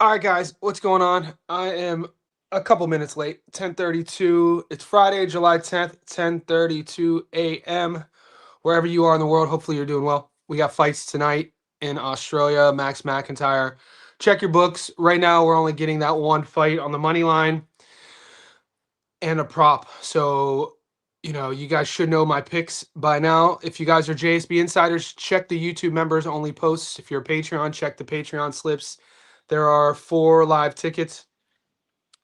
All right, guys, what's going on? I am a couple minutes late. 10:32. It's Friday, July 10th, 10:32 a.m. Wherever you are in the world, hopefully you're doing well. We got fights tonight in Australia. Max McIntyre. Check your books. Right now, we're only getting that one fight on the money line and a prop. So, you guys should know my picks by now. If you guys are JSB insiders, check the YouTube members only posts. If you're a Patreon, check the Patreon slips. There are 4 live tickets.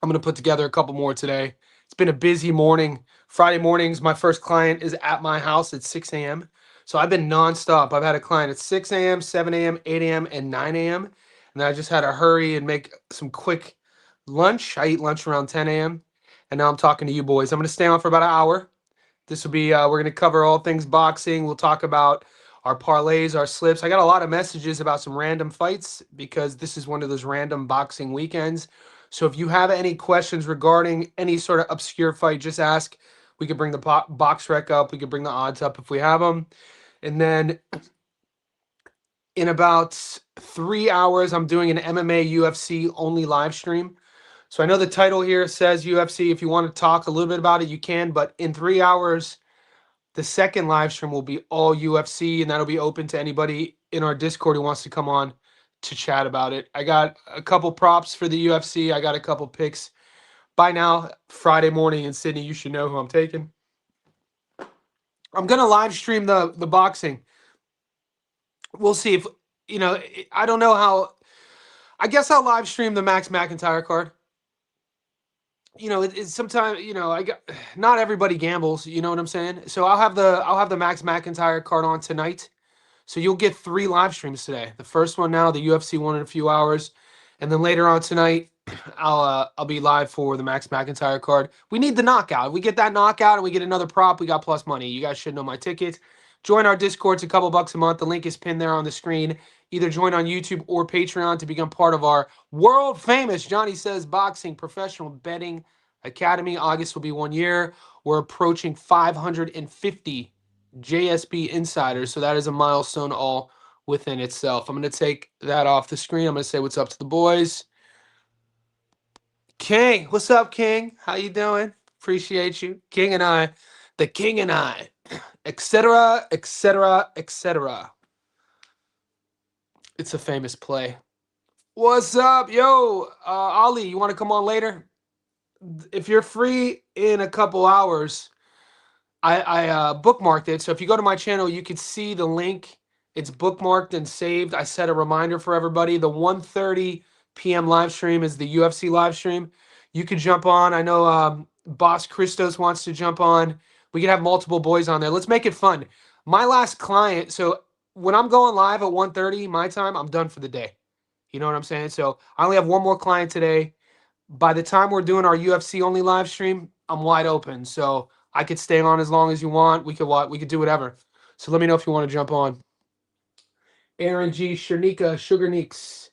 I'm going to put together a couple more today. It's been a busy morning. Friday mornings, my first client is at my house at 6 a.m. So I've been nonstop. I've had a client at 6 a.m., 7 a.m., 8 a.m., and 9 a.m. And then I just had to hurry and make some quick lunch. I eat lunch around 10 a.m. And now I'm talking to you boys. I'm going to stay on for about an hour. This will be, we're going to cover all things boxing. We'll talk about our parlays, our slips. I got a lot of messages about some random fights because this is one of those random boxing weekends. So if you have any questions regarding any sort of obscure fight, just ask. We could bring the box rec up. We could bring the odds up if we have them. And then in about 3 hours, I'm doing an MMA UFC only live stream. So I know the title here says UFC. If you want to talk a little bit about it, you can. But in 3 hours, the second live stream will be all UFC, and that'll be open to anybody in our Discord who wants to come on to chat about it. I got a couple props for the UFC. I got a couple picks. By now, Friday morning in Sydney, you should know who I'm taking. I'm going to live stream the boxing. We'll see if, I don't know how. I guess I'll live stream the Max McIntyre card. It's sometimes, I got not everybody gambles, you know what I'm saying? So I'll have the Max McIntyre card on tonight. So you'll get 3 live streams today. The first one now, the UFC one in a few hours, and then later on tonight, I'll be live for the Max McIntyre card. We need the knockout. If we get that knockout and we get another prop, we got plus money. You guys should know my tickets. Join our Discord. It's a couple bucks a month. The link is pinned there on the screen. Either join on YouTube or Patreon to become part of our world famous Johnny Says Boxing Professional Betting Academy. August will be 1 year. We're approaching 550 JSB insiders, so that is a milestone all within itself. I'm going to take that off the screen. I'm going to say what's up to the boys. King, what's up, King? How you doing? Appreciate you. King and I, the King and I, etc., etc., etc. It's a famous play. What's up, yo? Ali, you want to come on later? If you're free in a couple hours, I bookmarked it. So if you go to my channel, you can see the link. It's bookmarked and saved. I set a reminder for everybody. The 1:30 p.m. live stream is the UFC live stream. You can jump on. I know Boss Christos wants to jump on. We can have multiple boys on there. Let's make it fun. My last client, so when I'm going live at 1:30 my time, I'm done for the day. You know what I'm saying? So I only have one more client today. By the time we're doing our UFC only live stream, I'm wide open. So I could stay on as long as you want. We could do whatever. So let me know if you want to jump on. Aaron G, Shernika, Sugar Neeks.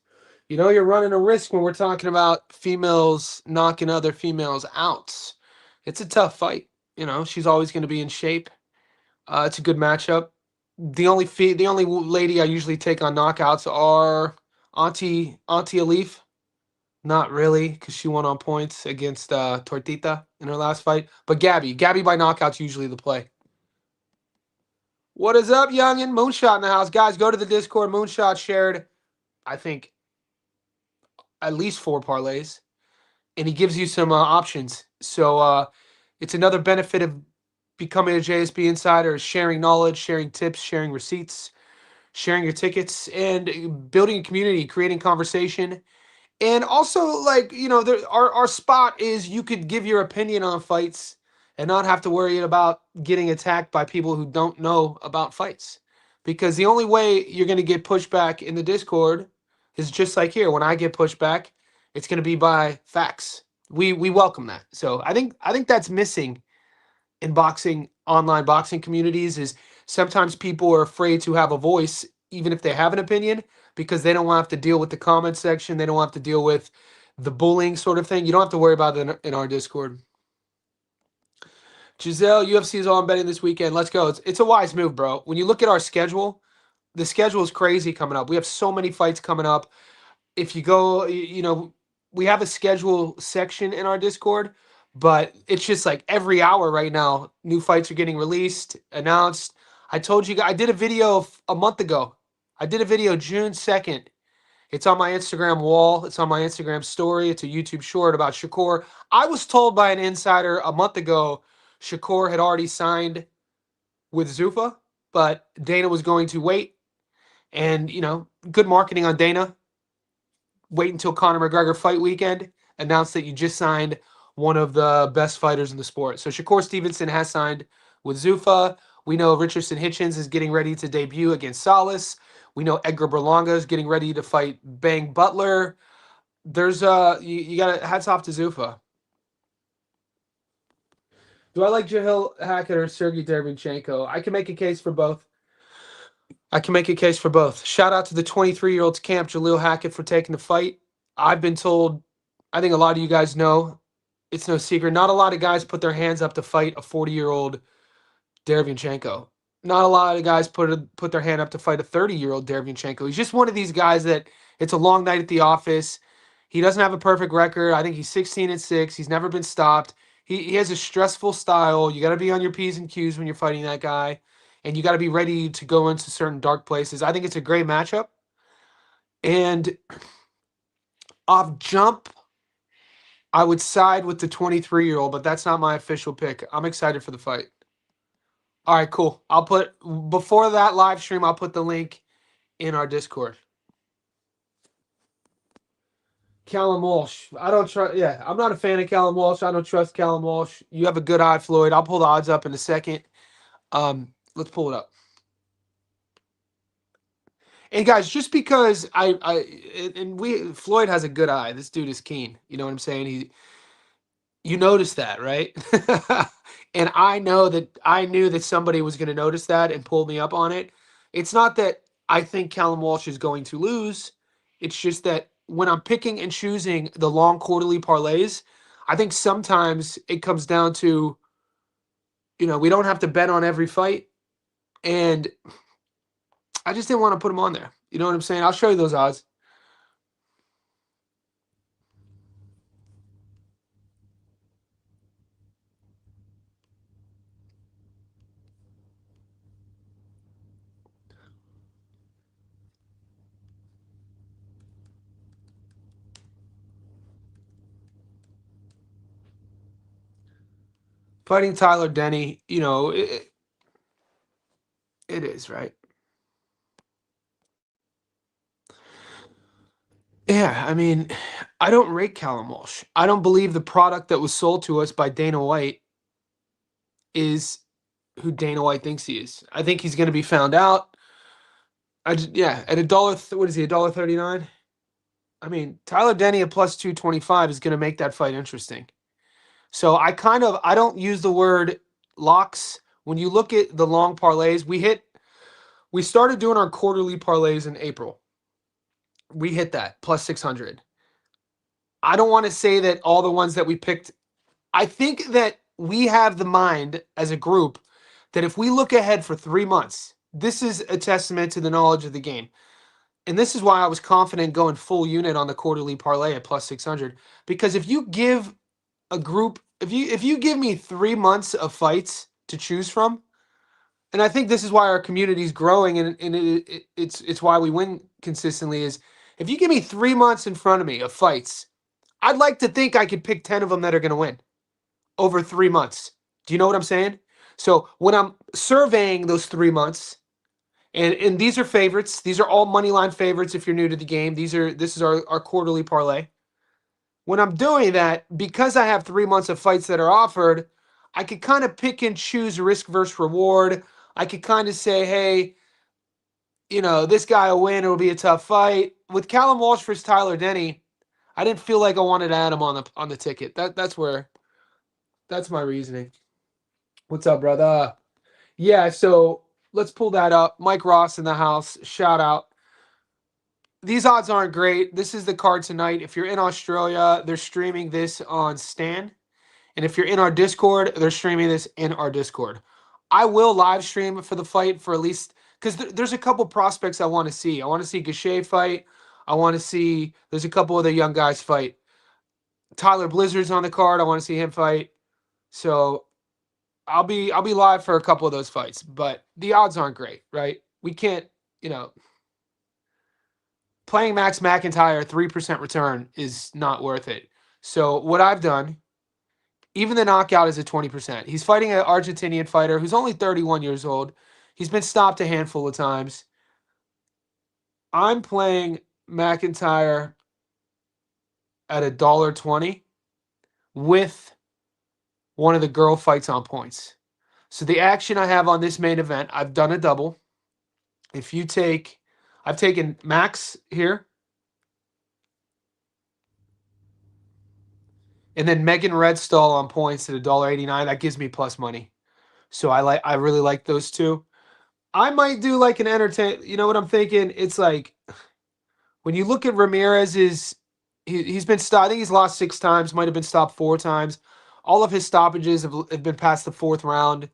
You're running a risk when we're talking about females knocking other females out. It's a tough fight. She's always going to be in shape. It's a good matchup. The only lady I usually take on knockouts are Auntie Alif. Not really, because she won on points against Tortita in her last fight. But Gabby by knockout's usually the play. What is up, youngin? Moonshot in the house. Guys, go to the Discord. Moonshot shared, I think, at least 4 parlays. And he gives you some options. So it's another benefit of becoming a JSB insider is sharing knowledge, sharing tips, sharing receipts, sharing your tickets, and building a community, creating conversation. And also, our spot is you could give your opinion on fights and not have to worry about getting attacked by people who don't know about fights. Because the only way you're going to get pushback in the Discord is just like here. When I get pushback, it's going to be by facts. We welcome that. So I think that's missing in online boxing communities is sometimes people are afraid to have a voice, even if they have an opinion, because they don't want to have to deal with the comment section. They don't have to deal with the bullying sort of thing. You don't have to worry about that in our Discord. Giselle, UFC is all I'm betting this weekend. Let's go. It's a wise move, bro. When you look at our schedule, the schedule is crazy coming up. We have so many fights coming up. if you go, we have a schedule section in our Discord, but it's just like every hour right now, new fights are getting released, announced. I told you, I did a video a month ago. I did a video June 2nd. It's on my Instagram wall. It's on my Instagram story. It's a YouTube short about Shakur. I was told by an insider a month ago Shakur had already signed with Zuffa, but Dana was going to wait. And, good marketing on Dana. Wait until Conor McGregor fight weekend. Announce that you just signed one of the best fighters in the sport. So Shakur Stevenson has signed with Zuffa. We know Richardson Hitchens is getting ready to debut against Salas. We know Edgar Berlanga is getting ready to fight Bang Butler. There's you got hats off to Zuffa. Do I like Jahil Hackett or Sergey Derevyanchenko? I can make a case for both. Shout out to the 23-year-olds camp, Jaleel Hackett, for taking the fight. I've been told, I think a lot of you guys know, it's no secret, not a lot of guys put their hands up to fight a 40-year-old Derevyanchenko. Not a lot of guys put their hand up to fight a 30-year-old Derevyanchenko. He's just one of these guys that it's a long night at the office. He doesn't have a perfect record. I think he's 16-6. He's never been stopped. He has a stressful style. You got to be on your P's and Q's when you're fighting that guy, and you got to be ready to go into certain dark places. I think it's a great matchup. And off jump, I would side with the 23-year-old, but that's not my official pick. I'm excited for the fight. All right, cool. Before that live stream, I'll put the link in our Discord. Callum Walsh. I don't trust. Yeah, I'm not a fan of Callum Walsh. I don't trust Callum Walsh. You have a good eye, Floyd. I'll pull the odds up in a second. Let's pull it up. And guys, just because Floyd has a good eye. This dude is keen. You know what I'm saying? You noticed that, right? And I knew that somebody was going to notice that and pull me up on it. It's not that I think Callum Walsh is going to lose. It's just that when I'm picking and choosing the long quarterly parlays, I think sometimes it comes down to, we don't have to bet on every fight. And I just didn't want to put them on there. You know what I'm saying? I'll show you those odds. Fighting Tyler Denny, it is, right? Yeah, I mean, I don't rate Callum Walsh. I don't believe the product that was sold to us by Dana White is who Dana White thinks he is. I think he's going to be found out. At what is he, $1.39? I mean, Tyler Denny at plus 225 is going to make that fight interesting. So I don't use the word locks. When you look at the long parlays, we started doing our quarterly parlays in April. We hit that plus 600. I don't want to say that all the ones that we picked. I think that we have the mind as a group that if we look ahead for 3 months, this is a testament to the knowledge of the game. And this is why I was confident going full unit on the quarterly parlay at plus 600. Because if you give a group, if you give me 3 months of fights to choose from, and I think this is why our community is growing, and it's why we win consistently, is if you give me 3 months in front of me of fights, I'd like to think I could pick 10 of them that are going to win over 3 months. Do you know what I'm saying? So when I'm surveying those 3 months, and these are favorites, these are all money line favorites if you're new to the game. This is our quarterly parlay. When I'm doing that, because I have 3 months of fights that are offered, I could kind of pick and choose risk versus reward. I could kind of say, hey, this guy will win. It will be a tough fight. With Callum Walsh versus Tyler Denny, I didn't feel like I wanted to add him on the ticket. That's my reasoning. What's up, brother? Yeah, so let's pull that up. Mike Ross in the house. Shout out. These odds aren't great. This is the card tonight. If you're in Australia, they're streaming this on Stan. And if you're in our Discord, they're streaming this in our Discord. I will live stream for the fight for at least, because there's a couple prospects I want to see. I want to see Gausha fight. I want to see. There's a couple other young guys fight. Tyler Blizzard's on the card. I want to see him fight. So I'll be live for a couple of those fights, but the odds aren't great, right? We can't, you know, playing Max McIntyre 3% return is not worth it. So what I've done, even the knockout is at 20%. He's fighting an Argentinian fighter who's only 31 years old. He's been stopped a handful of times. I'm playing McIntyre at $1.20 with one of the girl fights on points. So the action I have on this main event, I've done a double. If you take, I've taken Max here, and then Megan Redstall on points at $1.89. That gives me plus money. So I really like those two. I might do like an entertain. You know what I'm thinking? It's like when you look at Ramirez's, he's been stopped. I think he's lost 6 times. Might have been stopped 4 times. All of his stoppages have been past the 4th round.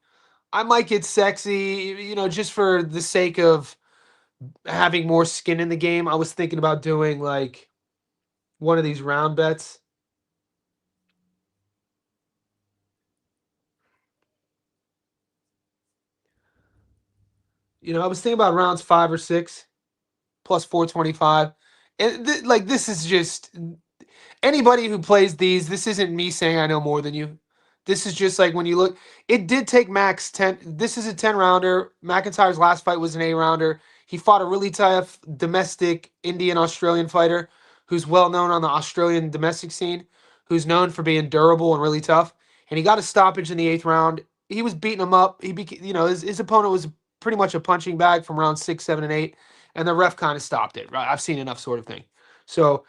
I might get sexy, just for the sake of having more skin in the game. I was thinking about doing like one of these round bets. I was thinking about rounds 5 or 6 plus 425. And this is just anybody who plays these. This isn't me saying I know more than you. This is just like when you look, it did take Max 10. This is a 10 rounder. McIntyre's last fight was an 8 rounder. He fought a really tough domestic Indian Australian fighter who's well known on the Australian domestic scene, who's known for being durable and really tough. And he got a stoppage in the 8th round. He was beating him up. His opponent was pretty much a punching bag from round 6, 7, and 8, and the ref kind of stopped it. Right, I've seen enough sort of thing. So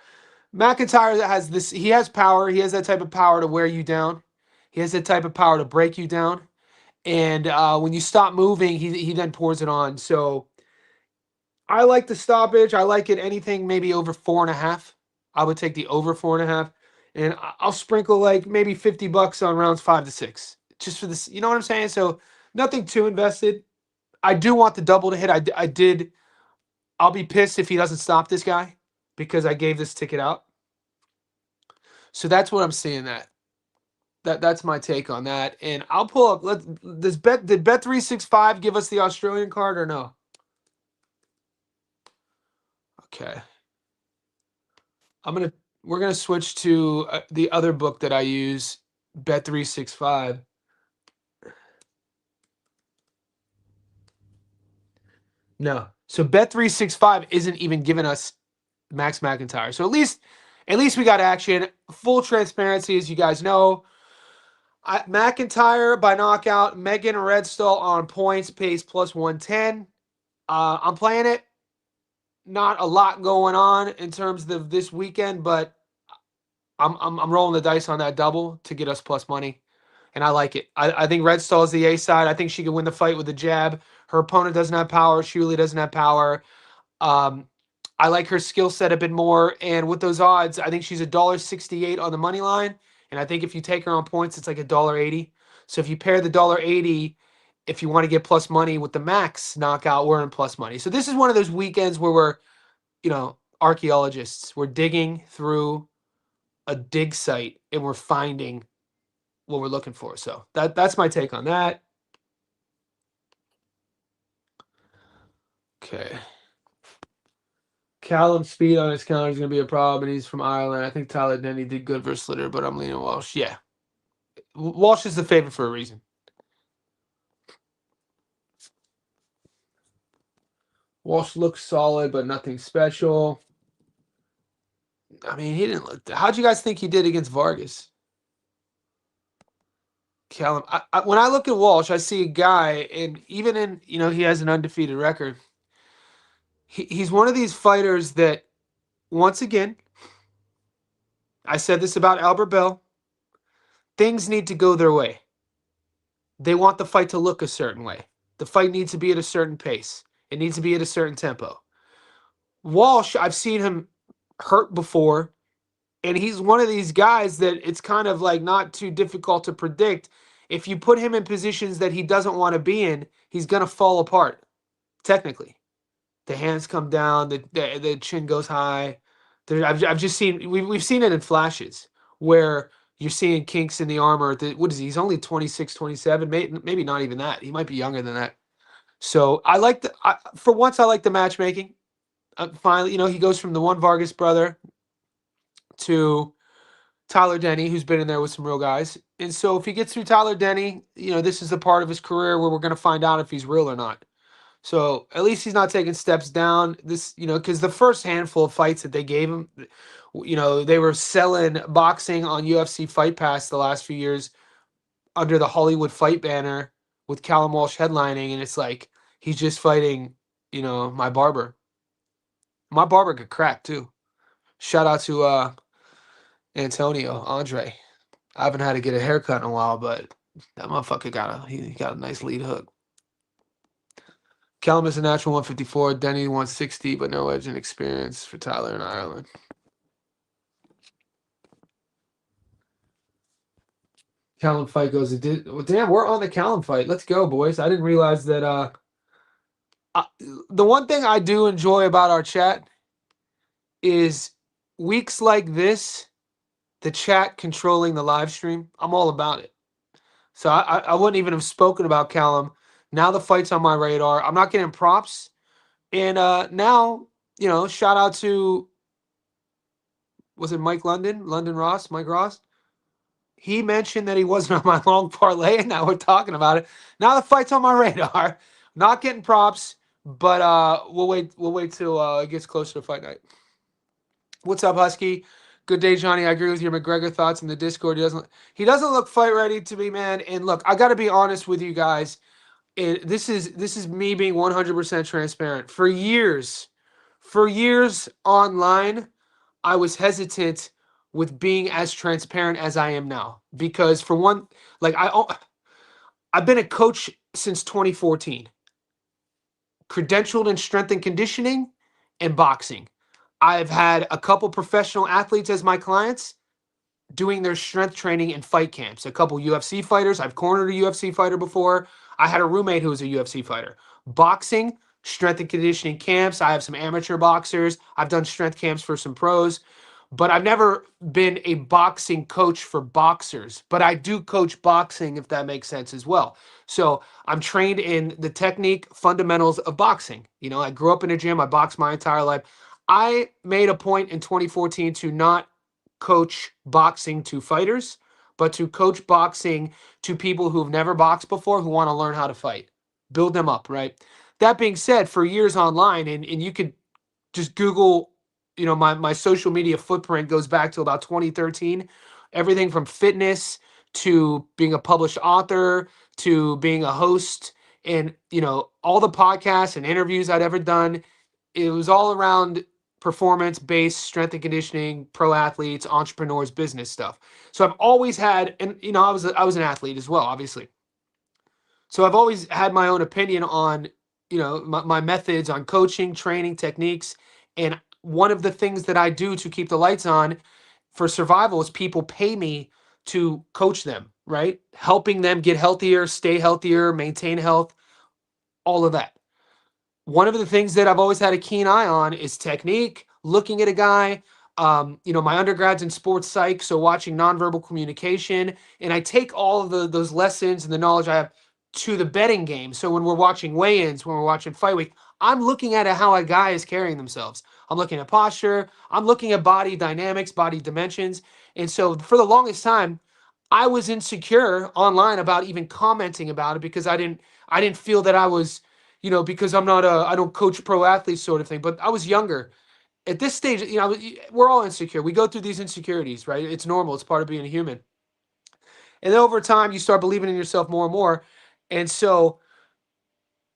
McIntyre has this. He has power. He has that type of power to wear you down. He has that type of power to break you down. And when you stop moving, he then pours it on. So I like the stoppage. I like it anything maybe over 4.5. I would take the over 4.5, and I'll sprinkle like maybe $50 on rounds 5 to 6, just for this. You know what I'm saying? So nothing too invested. I do want the double to hit. I did. I'll be pissed if he doesn't stop this guy because I gave this ticket out. So that's what I'm seeing. That's my take on that. And I'll pull up. Did Bet365 give us the Australian card or no? Okay. We're gonna switch to the other book that I use, Bet365. No. So Bet365 isn't even giving us Max McIntyre. So at least we got action. Full transparency, as you guys know. McIntyre by knockout. Megan Redstall on points, pays plus 110. I'm playing it. Not a lot going on in terms of this weekend, but I'm rolling the dice on that double to get us plus money, and I like it. I think Redstall is the A side. I think she can win the fight with a jab. Her opponent doesn't have power. She really doesn't have power. I like her skill set a bit more, and with those odds, I think she's $1.68 on the money line, and I think if you take her on points, it's like $1.80. So if you pair the $1.80, if you want to get plus money with the Max knockout, we're in plus money. So this is one of those weekends where we're, archaeologists. We're digging through a dig site and we're finding what we're looking for. So that's my take on that. Okay. Callum's speed on his counter is going to be a problem, and he's from Ireland. I think Tyler Denny did good versus Slitter, but I'm leaning Walsh. Yeah. Walsh is the favorite for a reason. Walsh looks solid, but nothing special. I mean, he didn't look. How'd you guys think he did against Vargas? Callum, when I look at Walsh, I see a guy, and even in, he has an undefeated record. He's one of these fighters that, once again, I said this about Albert Bell, things need to go their way. They want the fight to look a certain way. The fight needs to be at a certain pace. It needs to be at a certain tempo. Walsh, I've seen him hurt before, and he's one of these guys that it's kind of like not too difficult to predict. If you put him in positions that he doesn't want to be in, he's going to fall apart, technically. The hands come down, the chin goes high. I've just seen we've seen it in flashes where you're seeing kinks in the armor. What is he? He's only 26, 27, maybe not even that. He might be younger than that. So I like for once I like the matchmaking. Finally, he goes from the one Vargas brother to Tyler Denny, who's been in there with some real guys. And so if he gets through Tyler Denny, this is the part of his career where we're going to find out if he's real or not. So at least he's not taking steps down. This, because the first handful of fights that they gave him, they were selling boxing on UFC Fight Pass the last few years under the Hollywood Fight banner with Callum Walsh headlining, and it's like he's just fighting, my barber. My barber could crack too. Shout out to Antonio Andre. I haven't had to get a haircut in a while, but that motherfucker he got a nice lead hook. Callum is a natural 154, Denny 160, but no edge in experience for Tyler in Ireland. Callum fight goes. Damn, we're on the Callum fight. Let's go, boys. I didn't realize that. The one thing I do enjoy about our chat is weeks like this, the chat controlling the live stream. I'm all about it. So I wouldn't even have spoken about Callum. Now the fight's on my radar. I'm not getting props. And now, shout out to, was it Mike London? Mike Ross? He mentioned that he wasn't on my long parlay, and now we're talking about it. Now the fight's on my radar. Not getting props, but we'll wait till it gets closer to fight night. What's up, Husky? Good day, Johnny. I agree with your McGregor thoughts in the Discord. He doesn't look fight ready to me, man. And look, I got to be honest with you guys. This is me being 100% transparent. For years online, I was hesitant with being as transparent as I am now, because for one, like I've been a coach since 2014, credentialed in strength and conditioning and boxing. I've had a couple professional athletes as my clients doing their strength training in fight camps. A couple UFC fighters. I've cornered a UFC fighter before. I had a roommate who was a UFC fighter. Boxing, strength and conditioning camps. I have some amateur boxers. I've done strength camps for some pros. But I've never been a boxing coach for boxers. But I do coach boxing, if that makes sense as well. So I'm trained in the technique fundamentals of boxing. I grew up in a gym. I boxed my entire life. I made a point in 2014 to not coach boxing to fighters, but to coach boxing to people who've never boxed before, who want to learn how to fight, build them up, right? That being said, for years online, and you could just Google, my social media footprint goes back to about 2013, everything from fitness to being a published author to being a host, and, all the podcasts and interviews I'd ever done, it was all around performance-based strength and conditioning, pro athletes, entrepreneurs, business stuff. So I've always had, and I was an athlete as well, obviously. So I've always had my own opinion on, my methods on coaching, training, techniques. And one of the things that I do to keep the lights on for survival is people pay me to coach them, right? Helping them get healthier, stay healthier, maintain health, all of that. One of the things that I've always had a keen eye on is technique, looking at a guy. My undergrad's in sports psych, so watching nonverbal communication. And I take all of those lessons and the knowledge I have to the betting game. So when we're watching weigh-ins, when we're watching fight week, I'm looking at how a guy is carrying themselves. I'm looking at posture. I'm looking at body dynamics, body dimensions. And so for the longest time, I was insecure online about even commenting about it, because I didn't feel that I was, because I don't coach pro athletes sort of thing. But I was younger. At this stage, we're all insecure. We go through these insecurities, right? It's normal. It's part of being a human. And then over time, you start believing in yourself more and more. And so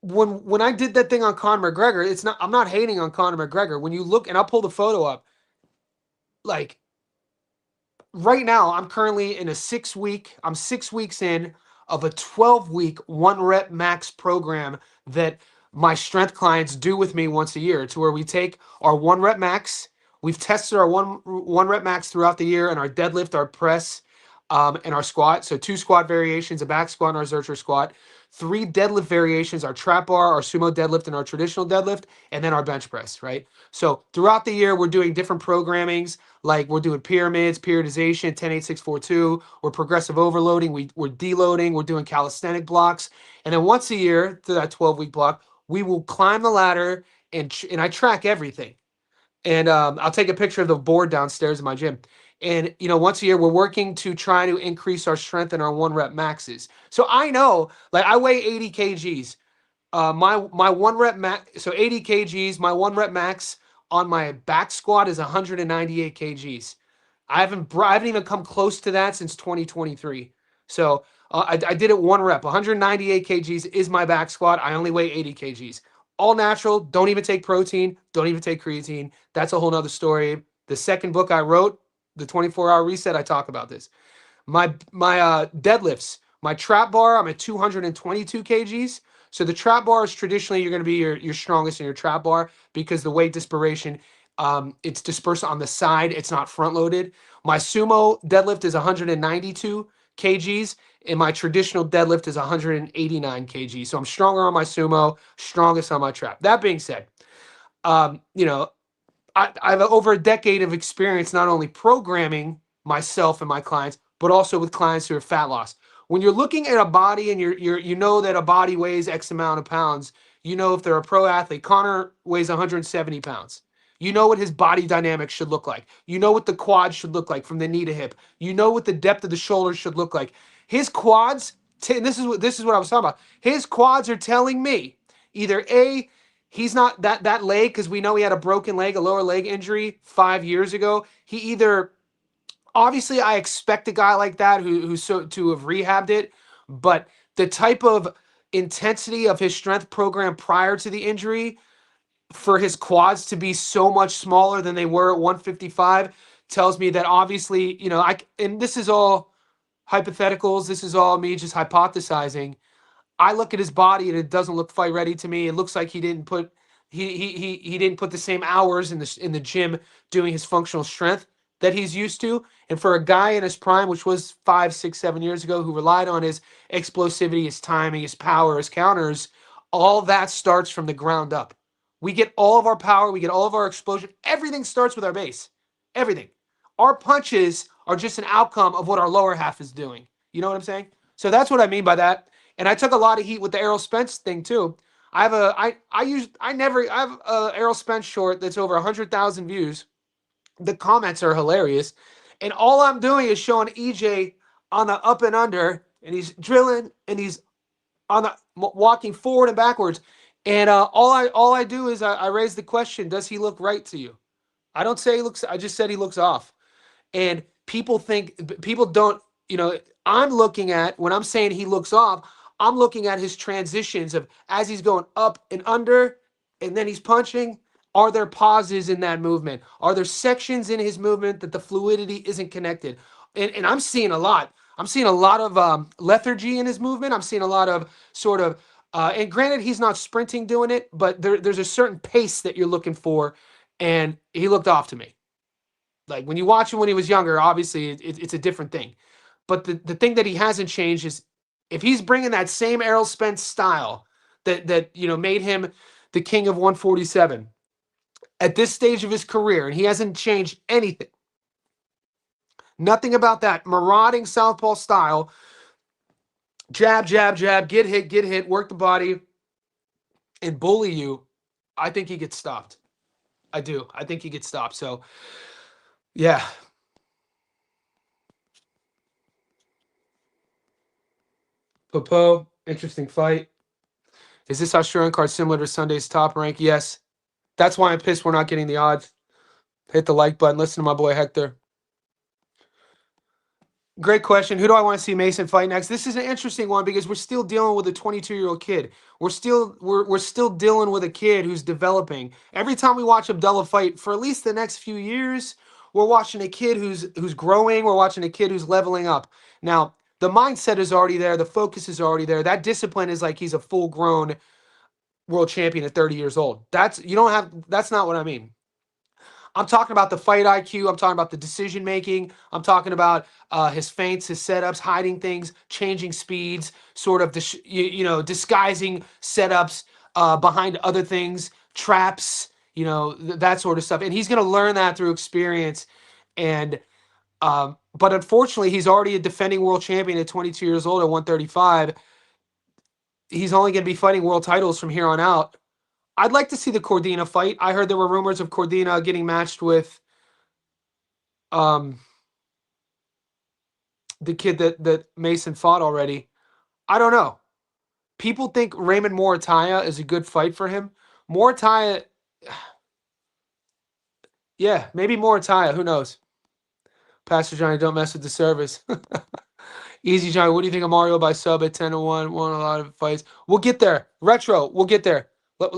when I did that thing on Conor McGregor, I'm not hating on Conor McGregor. When you look, and I'll pull the photo up, like right now, I'm currently in I'm 6 weeks in of a 12-week 1-rep max program that my strength clients do with me once a year. It's where we take our 1-rep max. We've tested our one rep max throughout the year, and our deadlift, our press, and our squat. So 2 squat variations, a back squat and our Zercher squat. three deadlift variations: our trap bar, our sumo deadlift, and our traditional deadlift, and then our bench press, right? So throughout the year, we're doing different programmings, like we're doing pyramids, periodization, 10-8-6-4-2, we're progressive overloading, we're deloading, we're doing calisthenic blocks. And then once a year, through that 12-week block, we will climb the ladder and I track everything. And I'll take a picture of the board downstairs in my gym. And once a year, we're working to try to increase our strength and our one rep maxes. So I know, like I weigh 80 kgs. My one rep max, so 80 kgs. My one rep max on my back squat is 198 kgs. I haven't even come close to that since 2023. So I did it one rep. 198 kgs is my back squat. I only weigh 80 kgs. All natural. Don't even take protein. Don't even take creatine. That's a whole nother story. The second book I wrote, the 24-hour reset, I talk about this. My deadlifts, my trap bar, I'm at 222 kgs. So the trap bar is traditionally you're going to be your strongest in your trap bar because the weight dispersion, it's dispersed on the side. It's not front loaded. My sumo deadlift is 192 kgs, and my traditional deadlift is 189 kgs. So I'm stronger on my sumo, strongest on my trap. That being said, um, you know, I have over a decade of experience not only programming myself and my clients, but also with clients who are fat loss. When you're looking at a body and you know that a body weighs X amount of pounds, if they're a pro athlete. Connor weighs 170 pounds. You know what his body dynamics should look like. You know what the quad should look like from the knee to hip. You know what the depth of the shoulders should look like. His quads, and this is what I was talking about. His quads are telling me either A, he's not that leg, because we know he had a broken leg, a lower leg injury 5 years ago. He either obviously I expect a guy like that who's so to have rehabbed it, but the type of intensity of his strength program prior to the injury for his quads to be so much smaller than they were at 155 tells me that obviously, and this is all hypotheticals, this is all me just hypothesizing. I look at his body and it doesn't look fight ready to me. It looks like he didn't put the same hours in the gym doing his functional strength that he's used to. And for a guy in his prime, which was 5, 6, 7 years ago, who relied on his explosivity, his timing, his power, his counters, all that starts from the ground up. We get all of our power, we get all of our explosion. Everything starts with our base. Everything. Our punches are just an outcome of what our lower half is doing. You know what I'm saying? So that's what I mean by that. And I took a lot of heat with the Errol Spence thing too. I have a Errol Spence short that's over 100,000 views. The comments are hilarious, and all I'm doing is showing EJ on the up and under, and he's drilling, and he's on the walking forward and backwards. And all I do is I raise the question: does he look right to you? I don't say he looks. I just said he looks off. And people don't, I'm looking at, when I'm saying he looks off, I'm looking at his transitions of as he's going up and under and then he's punching. Are there pauses in that movement? Are there sections in his movement that the fluidity isn't connected? And I'm seeing a lot. I'm seeing a lot of lethargy in his movement. I'm seeing a lot of sort of, and granted, he's not sprinting doing it, but there's a certain pace that you're looking for. And he looked off to me. Like when you watch him when he was younger, obviously it's a different thing. But the thing that he hasn't changed is if he's bringing that same Errol Spence style that made him the king of 147 at this stage of his career, and he hasn't changed anything. Nothing about that marauding southpaw style. Jab, jab, jab, get hit, work the body, and bully you. I think he gets stopped. I do. I think he gets stopped. So, yeah. Popo, interesting fight. Is this Australian card similar to Sunday's top rank? Yes. That's why I'm pissed we're not getting the odds. Hit the like button. Listen to my boy Hector. Great question. Who do I want to see Mason fight next? This is an interesting one because we're still dealing with a 22-year-old kid. We're still dealing with a kid who's developing. Every time we watch Abdullah fight, for at least the next few years, we're watching a kid who's growing. We're watching a kid who's leveling up. Now, the mindset is already there. The focus is already there. That discipline is like he's a full-grown world champion at 30 years old. That's not what I mean. I'm talking about the fight IQ. I'm talking about the decision making. I'm talking about his feints, his setups, hiding things, changing speeds, sort of disguising setups behind other things, traps, that sort of stuff. And he's going to learn that through experience. And but unfortunately, he's already a defending world champion at 22 years old at 135. He's only going to be fighting world titles from here on out. I'd like to see the Cordina fight. I heard there were rumors of Cordina getting matched with um, the kid that Mason fought already. I don't know. People think Raymond Morataya is a good fight for him. Morataya, yeah, maybe Morataya. Who knows? Pastor Johnny, don't mess with the service. Easy Johnny, what do you think of Mario by sub at 10-1? Won a lot of fights. We'll get there. Retro, we'll get there. We're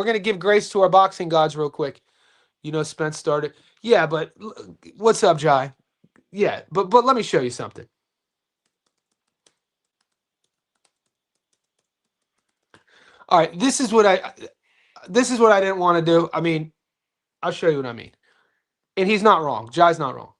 going to give grace to our boxing gods real quick. Spence started. Yeah, but what's up, Jai? Yeah, but let me show you something. All right, this is what I didn't want to do. I mean, I'll show you what I mean. And he's not wrong. Jai's not wrong.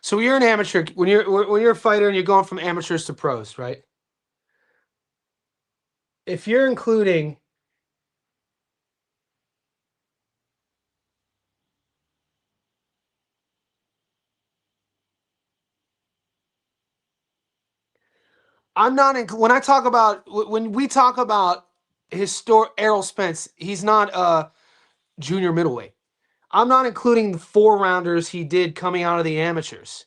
So you're an amateur when you're a fighter and you're going from amateurs to pros, right? If you're including I'm not when I talk about when we talk about Errol Spence, he's not a junior middleweight. I'm not including the 4 rounders he did coming out of the amateurs.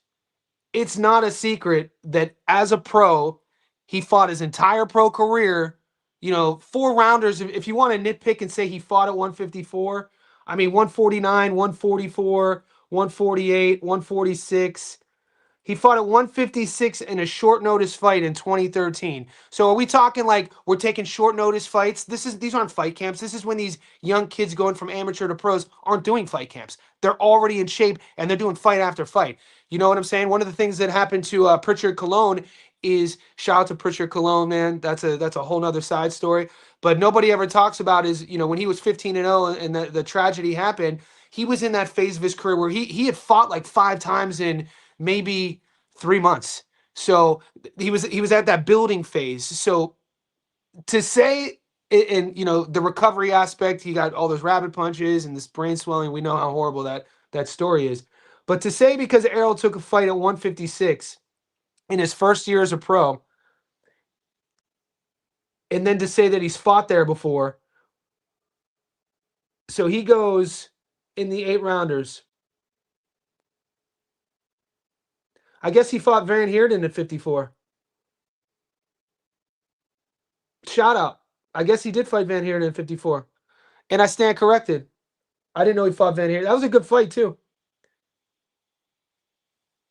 It's not a secret that as a pro, he fought his entire pro career. 4 rounders. If you want to nitpick and say he fought at 154, I mean 149, 144, 148, 146. He fought at 156 in a short notice fight in 2013. So are we talking like we're taking short notice fights? These aren't fight camps. This is when these young kids going from amateur to pros aren't doing fight camps. They're already in shape and they're doing fight after fight. You know what I'm saying? One of the things that happened to Pritchard Colon is shout out to Pritchard Colon, man. That's a whole nother side story. But nobody ever talks about is when he was 15-0 and the tragedy happened. He was in that phase of his career where he had fought like 5 times in maybe 3 months. So he was at that building phase. So to say in the recovery aspect, he got all those rabbit punches and this brain swelling. We know how horrible that story is. But to say because Errol took a fight at 156 in his first year as a pro, and then to say that he's fought there before. So he goes in the 8 rounders. I guess he fought Van Heerden at 54. Shout out. I guess he did fight Van Heerden at 54. And I stand corrected. I didn't know he fought Van Heerden. That was a good fight, too.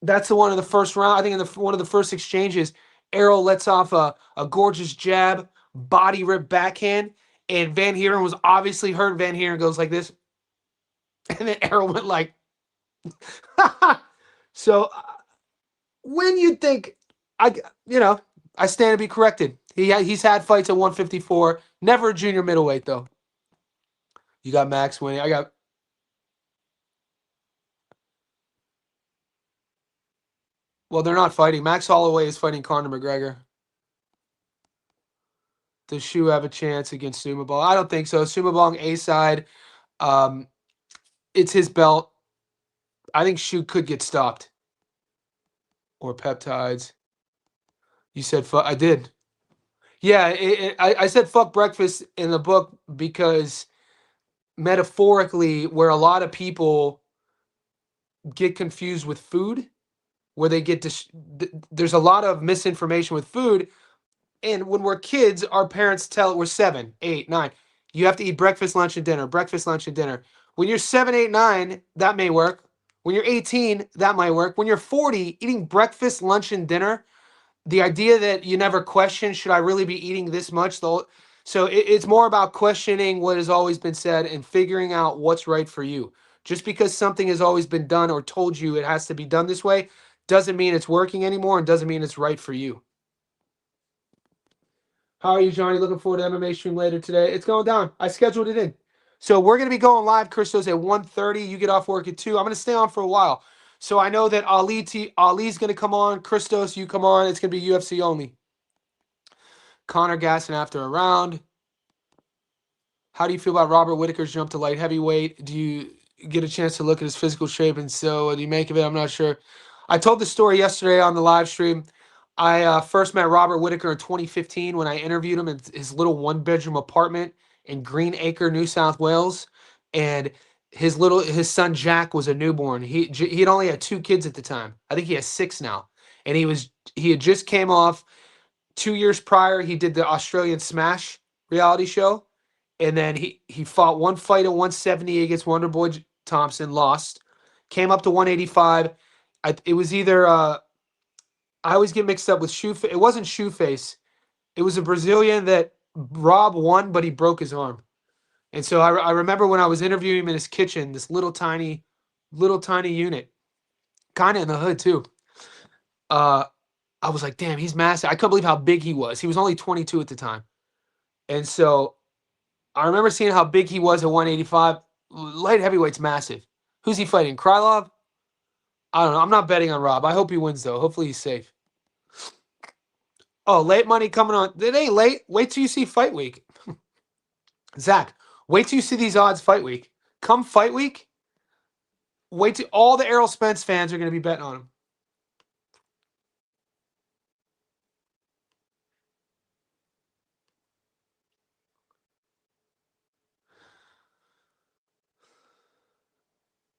That's the one in the first round. I think in one of the first exchanges, Errol lets off a gorgeous jab, body rip backhand, and Van Heerden was obviously hurt. Van Heerden goes like this. And then Errol went like, so when you think, I stand to be corrected. He's had fights at 154, never a junior middleweight though. You got Max winning. I got. Well, they're not fighting. Max Holloway is fighting Conor McGregor. Does Shu have a chance against Sumabong? I don't think so. Sumabong A side. It's his belt. I think Shu could get stopped. Or peptides. You said fuck. I did. Yeah, I said fuck breakfast in the book because metaphorically, where a lot of people get confused with food, where they get there's a lot of misinformation with food. And when we're kids, our parents tell we're 7, 8, 9. You have to eat breakfast, lunch, and dinner. Breakfast, lunch, and dinner. When you're 7, 8, 9, that may work. When you're 18, that might work. When you're 40, eating breakfast, lunch, and dinner, the idea that you never question, should I really be eating this much? So it's more about questioning what has always been said and figuring out what's right for you. Just because something has always been done or told you it has to be done this way doesn't mean it's working anymore and doesn't mean it's right for you. How are you, Johnny? Looking forward to MMA stream later today. It's going down. I scheduled it in. So we're going to be going live, Christos, at 1:30. You get off work at 2. I'm going to stay on for a while. So I know that Ali's going to come on. Christos, you come on. It's going to be UFC only. Connor gassing after a round. How do you feel about Robert Whittaker's jump to light heavyweight? Do you get a chance to look at his physical shape? And so what do you make of it? I'm not sure. I told the story yesterday on the live stream. I first met Robert Whittaker in 2015 when I interviewed him in his little one-bedroom apartment in Green Acre, New South Wales. And his son Jack was a newborn. He had only had 2 kids at the time. I think he has 6 now. And he had just came off 2 years prior. He did the Australian Smash reality show. And then he fought one fight at 170 against Wonderboy Thompson, lost. Came up to 185. It was either I always get mixed up with Shoeface. It wasn't Shoeface. It was a Brazilian that Rob won, but he broke his arm. And so I remember when I was interviewing him in his kitchen, this little tiny unit, kind of in the hood too. I was like, damn, he's massive. I couldn't believe how big he was. He was only 22 at the time. And so I remember seeing how big he was at 185. Light heavyweight's massive. Who's he fighting? Krylov? I don't know. I'm not betting on Rob. I hope he wins, though. Hopefully he's safe. Oh, late money coming on. It ain't late. Wait till you see fight week. Zach, wait till you see these odds fight week. Come fight week, wait till all the Errol Spence fans are going to be betting on him.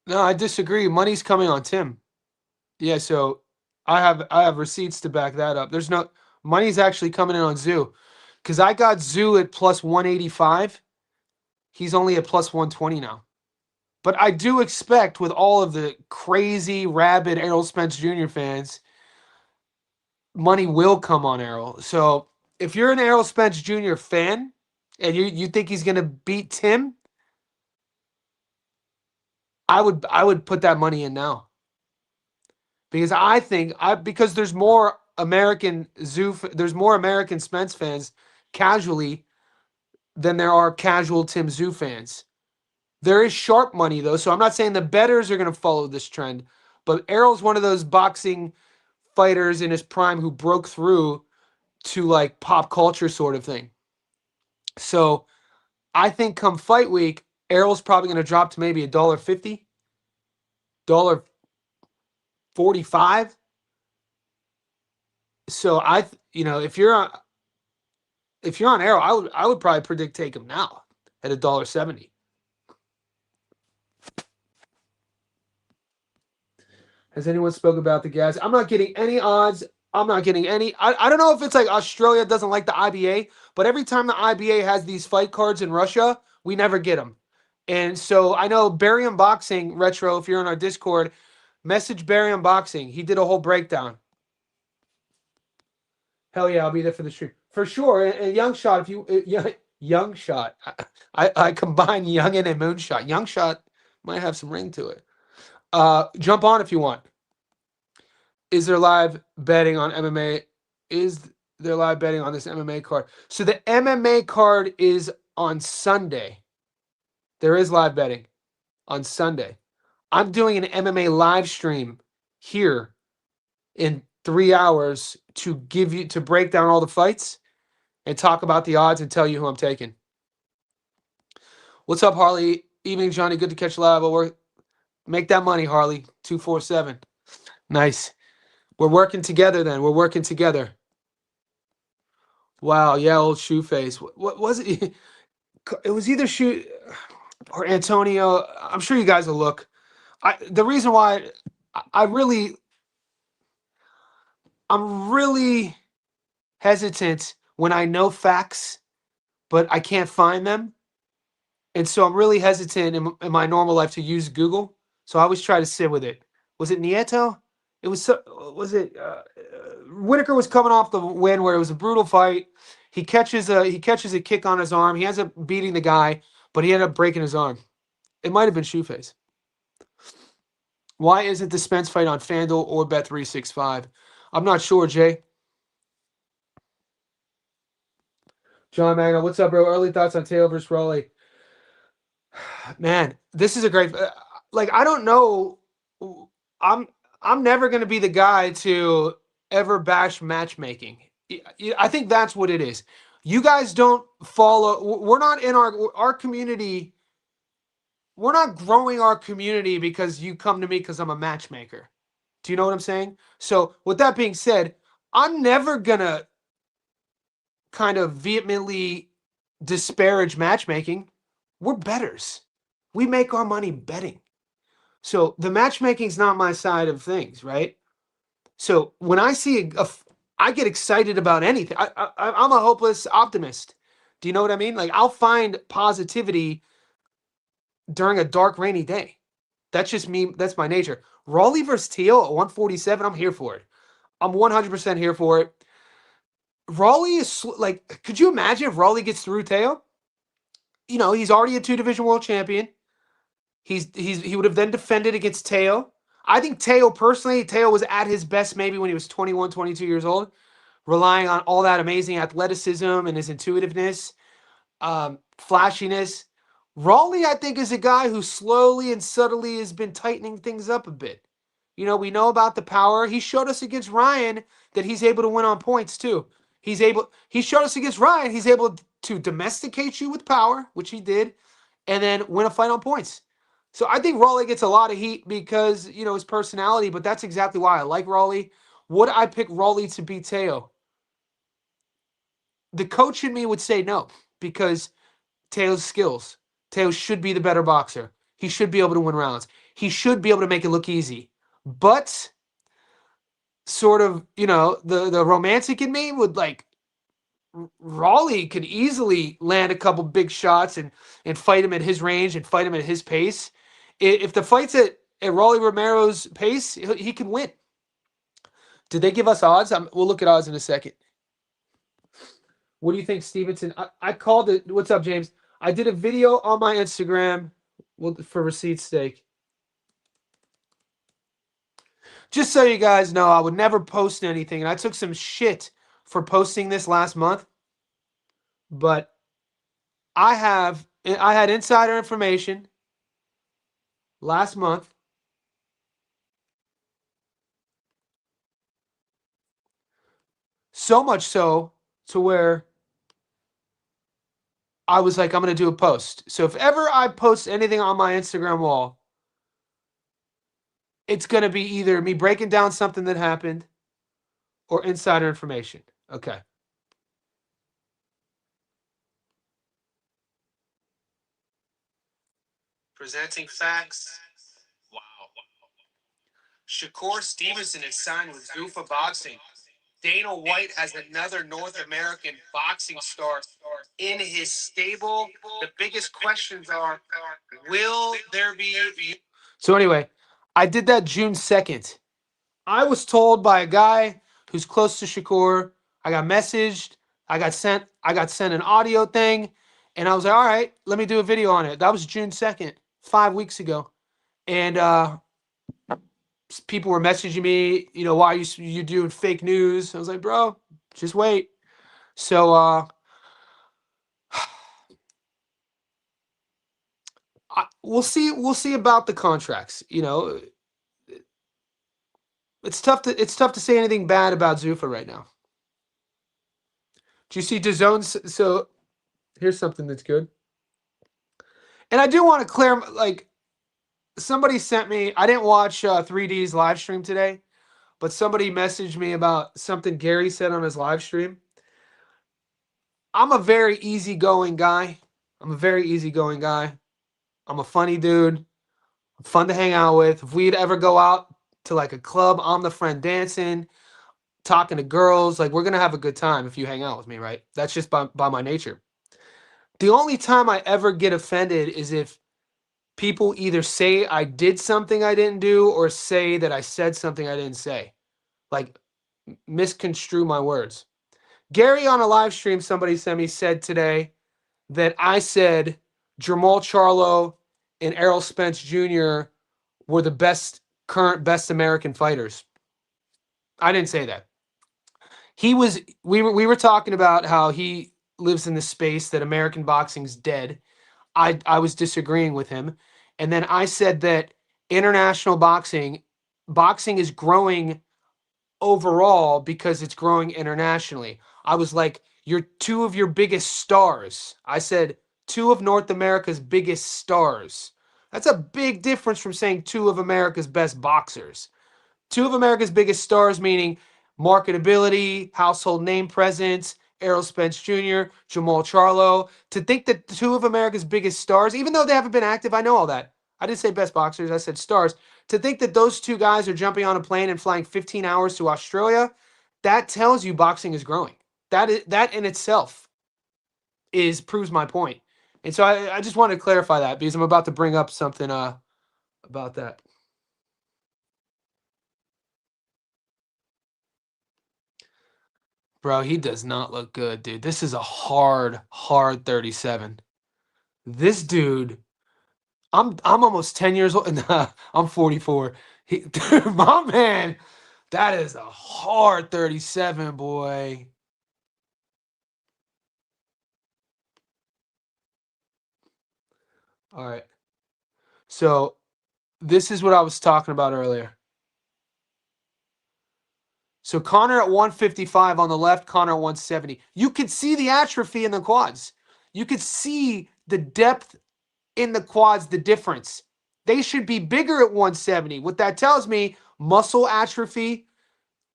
No, I disagree. Money's coming on Tim. Yeah, so I have receipts to back that up. There's no money's actually coming in on Zoo. Because I got Zoo at plus 185. He's only at plus 120 now. But I do expect with all of the crazy, rabid Errol Spence Jr. fans, money will come on Errol. So if you're an Errol Spence Jr. fan and you think he's going to beat Tim, I would put that money in now. Because I think because there's more American Spence fans casually than there are casual Tim Zoo fans. There is sharp money though, so I'm not saying the bettors are going to follow this trend, but Errol's one of those boxing fighters in his prime who broke through to like pop culture sort of thing. So I think come fight week, Errol's probably going to drop to maybe $1.50, $1.45. So if you're on Errol, I would probably predict take him now at $1.70. Has anyone spoke about the gas? I'm not getting any odds. I'm not getting any. I don't know if it's like Australia doesn't like the IBA, but every time the IBA has these fight cards in Russia, we never get them. And so I know Barium Boxing Retro, if you're in our Discord, message Barium Boxing. He did a whole breakdown. Hell yeah, I'll be there for the stream. For sure. And Young Shot, if you Young Shot. I combine Youngin and Moonshot. Young Shot might have some ring to it. Jump on if you want. Is there live betting on MMA? Is there live betting on this MMA card? So the MMA card is on Sunday. There is live betting on Sunday. I'm doing an MMA live stream here in 3 hours to break down all the fights and talk about the odds and tell you who I'm taking. What's up, Harley? Evening, Johnny. Good to catch live. Make that money, Harley. 247. Nice. We're working together then. We're working together. Wow. Yeah, old Shoeface. What was it? It was either Shoe or Antonio. I'm sure you guys will look. The reason why I'm really hesitant when I know facts, but I can't find them. And so I'm really hesitant in my normal life to use Google. So I always try to sit with it. Was it Nieto? It was was it Whitaker was coming off the win where it was a brutal fight. He catches a kick on his arm. He ends up beating the guy, but he ended up breaking his arm. It might have been Shoeface. Why isn't the Spence fight on FanDuel or Bet365? I'm not sure, Jay. John Magno, what's up, bro? Early thoughts on Taylor versus Raleigh. Man, this is a great. Like, I don't know. I'm I'm never gonna be the guy to ever bash matchmaking. I think that's what it is. You guys don't follow. We're not in our community. We're not growing our community because you come to me because I'm a matchmaker. Do you know what I'm saying? So, with that being said, I'm never gonna kind of vehemently disparage matchmaking. We're betters. We make our money betting. So the matchmaking's not my side of things, right? So when I see I get excited about anything. I'm a hopeless optimist. Do you know what I mean? Like, I'll find positivity during a dark, rainy day. That's just me. That's my nature. Raleigh versus Teal at 147. I'm here for it. I'm 100% here for it. Raleigh is like, could you imagine if Raleigh gets through Teal? You know, he's already a two-division world champion. He would have then defended against Teo. I think Teo was at his best maybe when he was 21, 22 years old, relying on all that amazing athleticism and his intuitiveness, flashiness. Raleigh, I think, is a guy who slowly and subtly has been tightening things up a bit. You know, we know about the power. He showed us against Ryan that he's able to win on points too. He showed us against Ryan, he's able to domesticate you with power, which he did, and then win a fight on points. So I think Raleigh gets a lot of heat because, you know, his personality, but that's exactly why I like Raleigh. Would I pick Raleigh to beat Teo? The coach in me would say no, because Teo's skills. Teo should be the better boxer. He should be able to win rounds. He should be able to make it look easy. But sort of, you know, the romantic in me would like, Raleigh could easily land a couple big shots and fight him at his range and fight him at his pace. If the fight's at Raleigh Romero's pace, he can win. Did they give us odds? We'll look at odds in a second. What do you think, Stevenson? I called it. What's up, James? I did a video on my Instagram for receipt's sake. Just so you guys know, I would never post anything, and I took some shit for posting this last month. But I had insider information last month. So much so to where I was like, I'm going to do a post. So if ever I post anything on my Instagram wall, it's going to be either me breaking down something that happened or insider information. Okay. Presenting facts. Wow. Shakur Stevenson is signed with Zuffa Boxing. Dana White has another North American boxing star in his stable. The biggest questions are, will there be... So anyway, I did that June 2nd. I was told by a guy who's close to Shakur. I got messaged. I got sent an audio thing. And I was like, all right, let me do a video on it. That was June 2nd, 5 weeks ago. And people were messaging me, you know, why are you doing fake news? I was like, bro, just wait. So we'll see about the contracts. You know, it's tough to say anything bad about Zuffa right now. Do you see DAZN? So here's something that's good. And I do want to clear, like, somebody sent me, I didn't watch 3D's live stream today, but somebody messaged me about something Gary said on his live stream. I'm a very easygoing guy. I'm a funny dude. I'm fun to hang out with. If we'd ever go out to like a club, I'm the friend dancing, talking to girls. Like, we're going to have a good time if you hang out with me, right? That's just by my nature. The only time I ever get offended is if people either say I did something I didn't do or say that I said something I didn't say. Like misconstrue my words. Gary on a live stream, somebody sent me, said today that I said Jamal Charlo and Errol Spence Jr. were the current best American fighters. I didn't say that. We were talking about how he lives in the space that American boxing's dead. I was disagreeing with him. And then I said that international boxing is growing overall because it's growing internationally. I was like, you're two of your biggest stars. I said two of North America's biggest stars. That's a big difference from saying two of America's best boxers. Two of America's biggest stars, meaning marketability, household name presence, Errol Spence Jr., Jamal Charlo. To think that two of America's biggest stars, even though they haven't been active, I know all that. I didn't say best boxers, I said stars. To think that those two guys are jumping on a plane and flying 15 hours to Australia, that tells you boxing is growing. That in itself proves my point. And so I just wanted to clarify that because I'm about to bring up something about that. Bro, he does not look good, dude. This is a hard 37. This dude, I'm almost 10 years old. Nah, I'm 44. Dude, my man, that is a hard 37, boy. All right. So this is what I was talking about earlier. So Connor at 155 on the left, Connor at 170. You could see the atrophy in the quads. You could see the depth in the quads, the difference. They should be bigger at 170. What that tells me, muscle atrophy,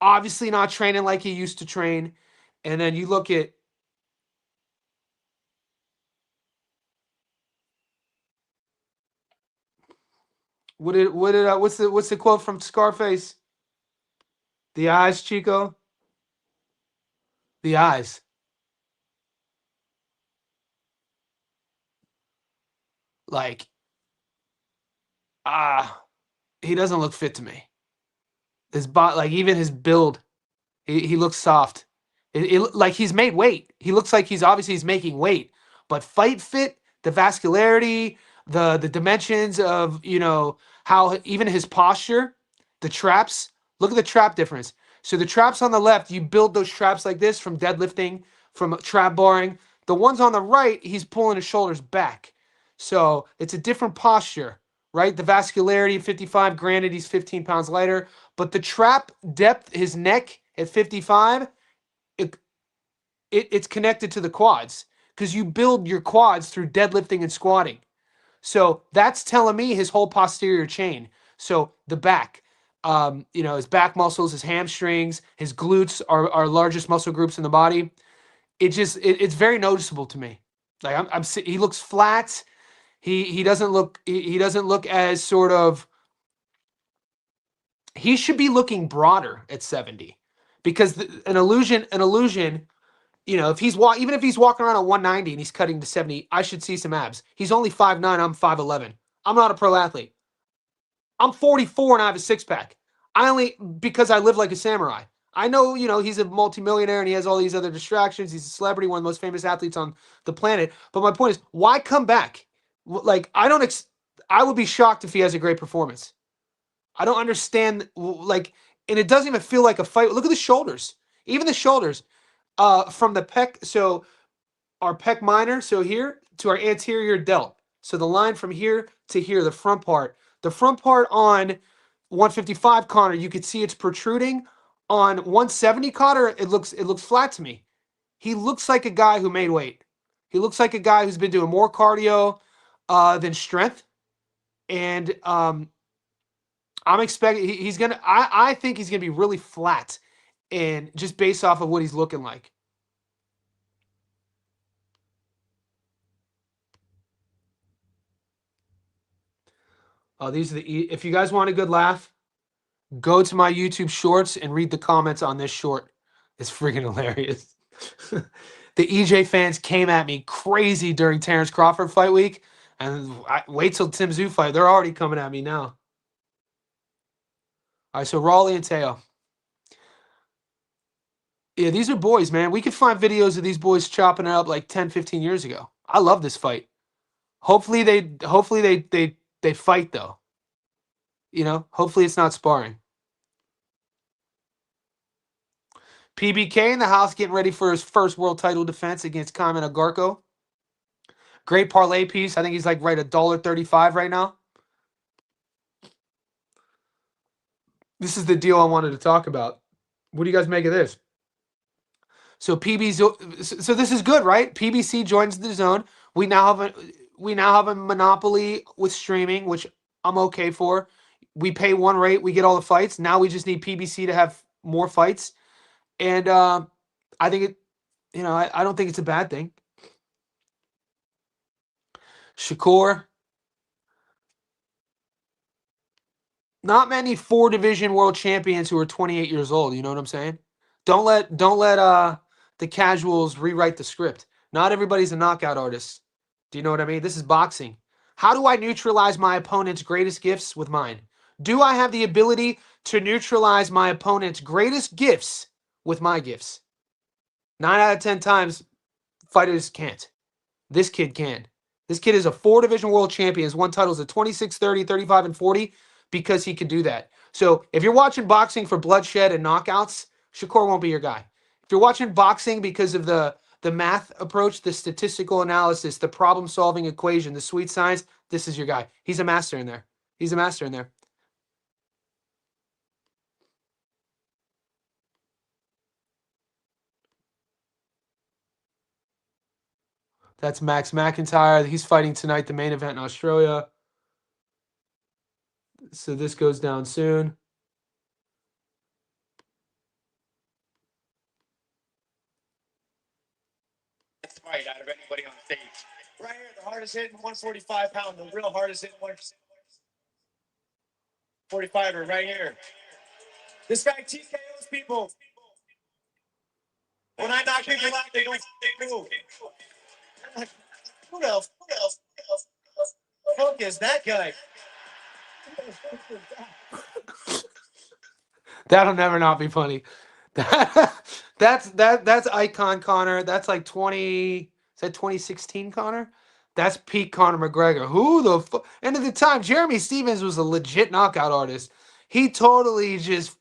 obviously not training like he used to train. And then you look at what's the quote from Scarface? The eyes, Chico. The eyes. Like, he doesn't look fit to me. His body, like even his build, he looks soft. Like he's made weight. He looks like he's making weight, but fight fit, the vascularity, the dimensions of how even his posture, the traps. Look at the trap difference. So the traps on the left, you build those traps like this from deadlifting, from trap barring. The ones on the right, he's pulling his shoulders back. So it's a different posture, right? The vascularity of 55, granted he's 15 pounds lighter, but the trap depth, his neck at 55, it's connected to the quads because you build your quads through deadlifting and squatting. So that's telling me his whole posterior chain. So the back, his back muscles, his hamstrings, his glutes are our largest muscle groups in the body. It's very noticeable to me. Like he looks flat. He doesn't look as sort of. He should be looking broader at 70 because an illusion. If even if he's walking around at 190 and he's cutting to 70, I should see some abs. He's only 5'9", I'm 5'11". I'm not a pro athlete. I'm 44 and I have a six-pack. Because I live like a samurai. I know, he's a multimillionaire and he has all these other distractions. He's a celebrity, one of the most famous athletes on the planet. But my point is, why come back? Like, I would be shocked if he has a great performance. I don't understand, and it doesn't even feel like a fight. Look at the shoulders. Even the shoulders. From the pec, so our pec minor, so here to our anterior delt. So the line from here to here, the front part. The front part on 155 Connor, you could see it's protruding. On 170 Connor, it looks flat to me. He looks like a guy who made weight. He looks like a guy who's been doing more cardio than strength. And I'm expecting he's gonna. I think he's gonna be really flat, and just based off of what he's looking like. These are if you guys want a good laugh, go to my YouTube shorts and read the comments on this short. It's freaking hilarious. The EJ fans came at me crazy during Terrence Crawford fight week. And wait till Tim Tszyu fight. They're already coming at me now. All right, so Raleigh and Teo. Yeah, these are boys, man. We could find videos of these boys chopping it up like 10, 15 years ago. I love this fight. Hopefully they fight though. You know, hopefully it's not sparring. PBK in the house getting ready for his first world title defense against Kaiman Agarko. Great parlay piece. I think he's like right $1.35 right now. This is the deal I wanted to talk about. What do you guys make of this? So so this is good, right? PBC joins the zone. We now have a monopoly with streaming, which I'm okay for. We pay one rate, we get all the fights. Now we just need PBC to have more fights, and I think it. You know, I don't think it's a bad thing. Shakur. Not many 4 division world champions who are 28 years old. You know what I'm saying? Don't let the casuals rewrite the script. Not everybody's a knockout artist. Do you know what I mean? This is boxing. How do I neutralize my opponent's greatest gifts with mine? Do I have the ability to neutralize my opponent's greatest gifts with my gifts? 9 out of 10 times, fighters can't. This kid can. This kid is a 4 division world champion. Has won titles at 26, 30, 35, and 40 because he can do that. So if you're watching boxing for bloodshed and knockouts, Shakur won't be your guy. If you're watching boxing because of the math approach, the statistical analysis, the problem-solving equation, the sweet science, this is your guy. He's a master in there. He's a master in there. That's Max McIntyre. He's fighting tonight, the main event in Australia. So this goes down soon. Fight out of anybody on stage. Right here, the hardest hitting 145 pound, the real hardest hitting 145er right here. This guy TKOs people. When I knock people out, they don't move. Who else? Fuck is that guy? That'll never not be funny. That's icon Connor. That's like 20. Is that 2016 Connor? That's peak Conor McGregor. Who the fuck? And at the time, Jeremy Stevens was a legit knockout artist. He totally just.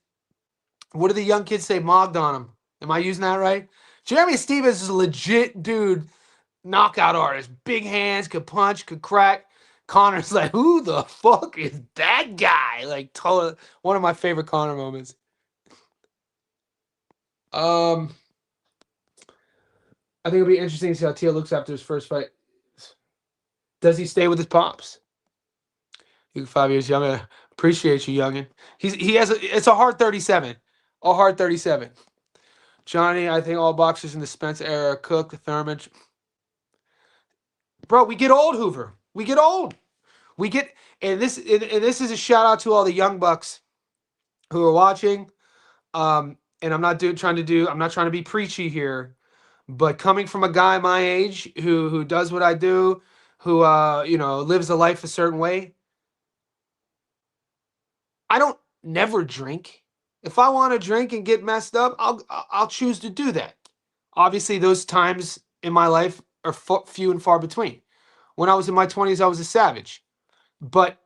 What do the young kids say? Mogged on him. Am I using that right? Jeremy Stevens is a legit dude, knockout artist. Big hands, could punch, could crack. Connor's like, who the fuck is that guy? Like, totally one of my favorite Connor moments. I think it'll be interesting to see how Tia looks after his first fight. Does he stay with his pops? You're 5 years younger. Appreciate you, youngin. It's a hard 37. A hard 37. Johnny, I think all boxers in the Spence era, Cook, Thurman. Bro, we get old, Hoover. We get old. And this is a shout out to all the young bucks who are watching. And I'm not trying to be preachy here, but coming from a guy my age who does what I do, who lives a life a certain way, I don't never drink. If I want to drink and get messed up, I'll choose to do that. Obviously, those times in my life are few and far between. When I was in my 20s, I was a savage. But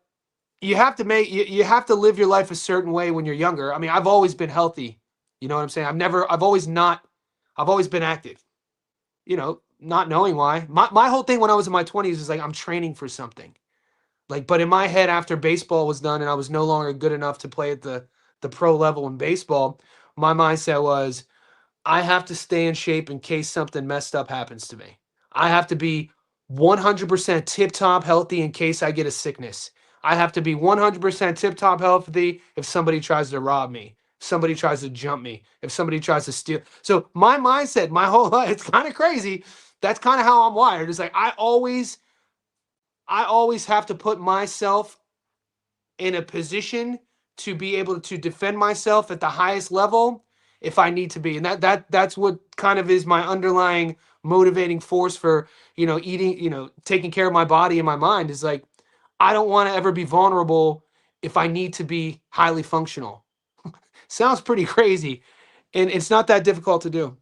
you have to live your life a certain way when you're younger. I mean, I've always been healthy. You know what I'm saying? I've always been active. You know, not knowing why. My whole thing when I was in my 20s is like I'm training for something. Like, but in my head, after baseball was done and I was no longer good enough to play at the pro level in baseball, my mindset was I have to stay in shape in case something messed up happens to me. I have to be 100% tip-top healthy in case I get a sickness. I have to be 100% tip-top healthy if somebody tries to rob me, if somebody tries to jump me, if somebody tries to steal. So my mindset, my whole life, it's kind of crazy. That's kind of how I'm wired. It's like I always have to put myself in a position to be able to defend myself at the highest level if I need to be. And that's what kind of is my underlying motivating force for, eating, taking care of my body and my mind is like, I don't want to ever be vulnerable if I need to be highly functional. Sounds pretty crazy, and it's not that difficult to do.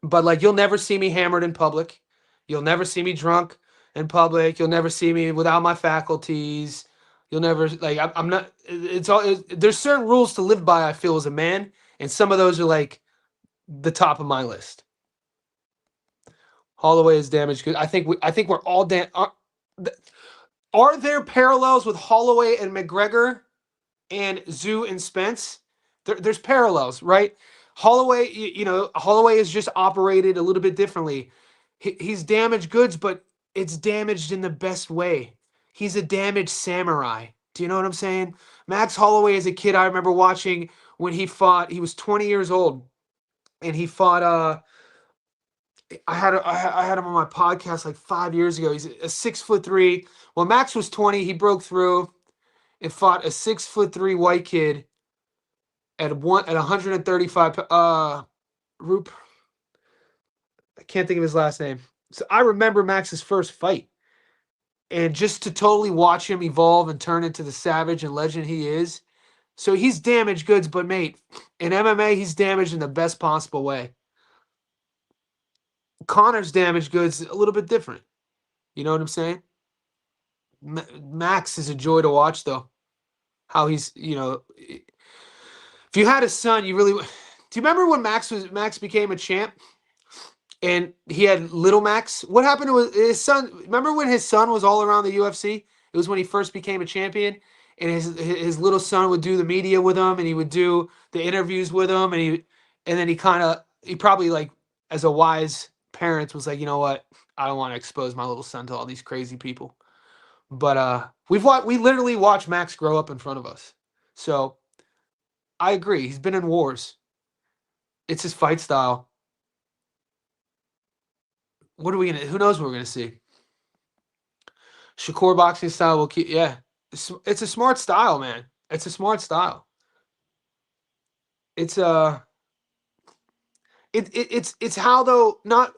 But like, you'll never see me hammered in public. You'll never see me drunk in public. You'll never see me without my faculties. You'll never like I'm not. It's all. There's certain rules to live by. I feel as a man, and some of those are like the top of my list. Holloway is damaged good. I think we're all are there parallels with Holloway and McGregor and Zoo and Spence? There's parallels, right? Holloway, Holloway is just operated a little bit differently. He's damaged goods, but it's damaged in the best way. He's a damaged samurai. Do you know what I'm saying? Max Holloway as a kid, I remember watching when he fought. He was 20 years old, and he fought. I had him on my podcast like 5 years ago. He's a 6'3". When Max was 20, he broke through and fought a 6'3" white kid at 135. Rup, I can't think of his last name. So I remember Max's first fight, and just to totally watch him evolve and turn into the savage and legend he is. So he's damaged goods, but mate, in MMA he's damaged in the best possible way. Connor's damaged goods a little bit different. You know what I'm saying? Max is a joy to watch, though. How he's, if you had a son, you really. Do you remember when Max became a champ, and he had little Max? What happened to his son? Remember when his son was all around the UFC? It was when he first became a champion, and his little son would do the media with him, and he would do the interviews with him, and then he probably like as a wise parent was like, you know what, I don't want to expose my little son to all these crazy people. But we literally watched Max grow up in front of us. So I agree. He's been in wars. It's his fight style. What are we gonna? Who knows what we're gonna see? Shakur boxing style will keep. Yeah, it's a smart style, man. It's a smart style. It's it's how though not.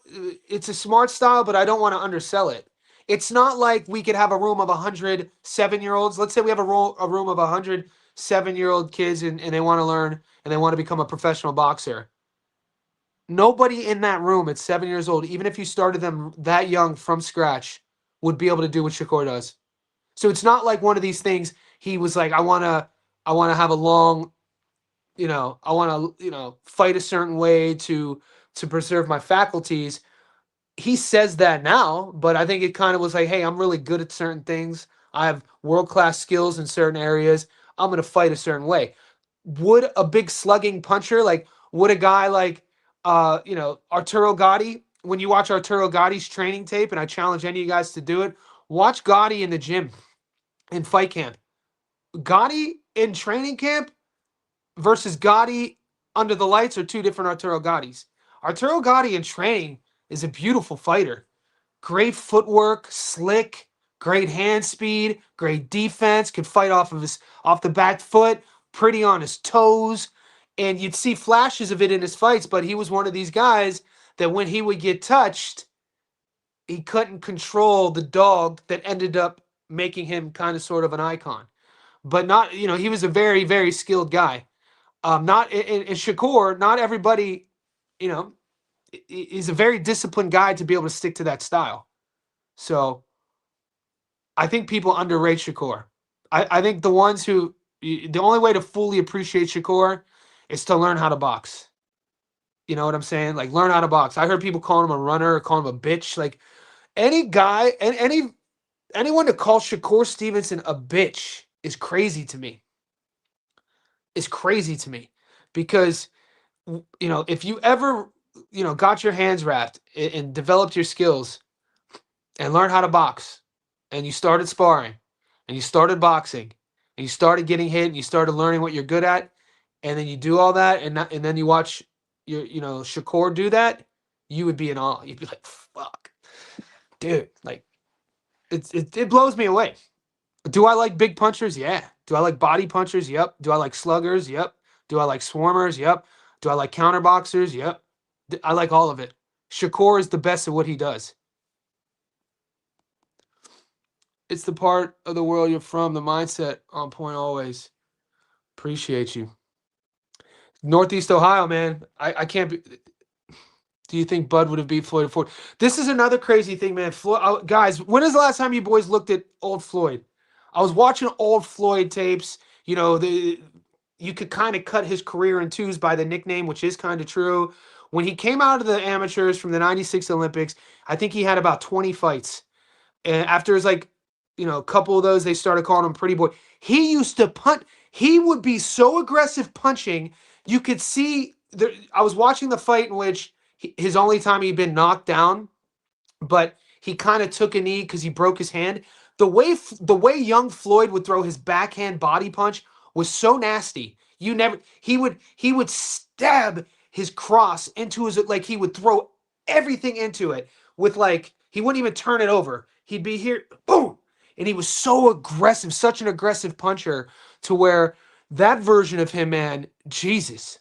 It's a smart style, but I don't want to undersell it. It's not like we could have a room of 107-year-olds. Let's say we have a room of 107-year-old kids, and they want to learn and they want to become a professional boxer. Nobody in that room at 7 years old, even if you started them that young from scratch, would be able to do what Shakur does. So it's not like one of these things. He was like, I want to have a long, I want to, fight a certain way to preserve my faculties. He says that now, but I think it kind of was like, hey, I'm really good at certain things. I have world class skills in certain areas. I'm going to fight a certain way. Would a big slugging puncher, like, would a guy like, Arturo Gotti, when you watch Arturo Gotti's training tape, and I challenge any of you guys to do it, watch Gotti in the gym in fight camp. Gotti in training camp versus Gotti under the lights are two different Arturo Gottis. Arturo Gotti in training is a beautiful fighter. Great footwork, slick, great hand speed, great defense, could fight off the back foot, pretty on his toes. And you'd see flashes of it in his fights, but he was one of these guys that when he would get touched, he couldn't control the dog that ended up making him kind of sort of an icon. But not, he was a very, very skilled guy. Not in Shakur, not everybody, you know, he's a very disciplined guy to be able to stick to that style. So I think people underrate Shakur. I think the only way to fully appreciate Shakur is to learn how to box. You know what I'm saying? Like, learn how to box. I heard people calling him a runner or calling him a bitch. Like, any guy and anyone to call Shakur Stevenson a bitch is crazy to me. Is crazy to me because if you ever got your hands wrapped and developed your skills and learned how to box, and you started sparring, and you started boxing, and you started getting hit, and you started learning what you're good at, and then you do all that, and then you watch Shakur do that, you would be in awe. You'd be like, fuck, dude, like it blows me away. Do I like big punchers? Yeah. Do I like body punchers? Yep. Do I like sluggers? Yep. Do I like swarmers? Yep. Do I like counter boxers? Yep. I like all of it. Shakur is the best at what he does. It's the part of the world you're from, the mindset on point always. Appreciate you. Northeast Ohio, man. I can't be. Do you think Bud would have beat Floyd at Ford? This is another crazy thing, man. Floyd, guys, when is the last time you boys looked at old Floyd? I was watching old Floyd tapes. You know, you could kind of cut his career in twos by the nickname, which is kind of true. When he came out of the amateurs from the 96 Olympics, I think he had about 20 fights. And after his a couple of those, they started calling him Pretty Boy. He used to punt. He would be so aggressive punching. You could see. I was watching the fight in which his only time he'd been knocked down, but he kind of took a knee because he broke his hand. The way young Floyd would throw his backhand body punch was so nasty. He would stab his cross into his, like, he would throw everything into it with, like, he wouldn't even turn it over. He'd be here, boom, and he was so aggressive, such an aggressive puncher, to where that version of him, man, Jesus,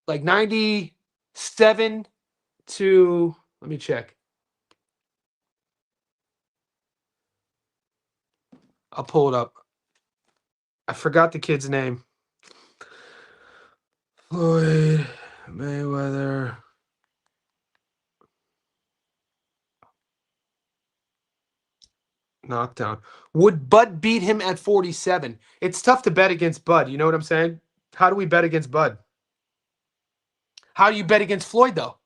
like 97 to, let me check. I'll pull it up. I forgot the kid's name. Floyd Mayweather. Knockdown. Would Bud beat him at 47? It's tough to bet against Bud. You know what I'm saying? How do we bet against Bud? How do you bet against Floyd, though?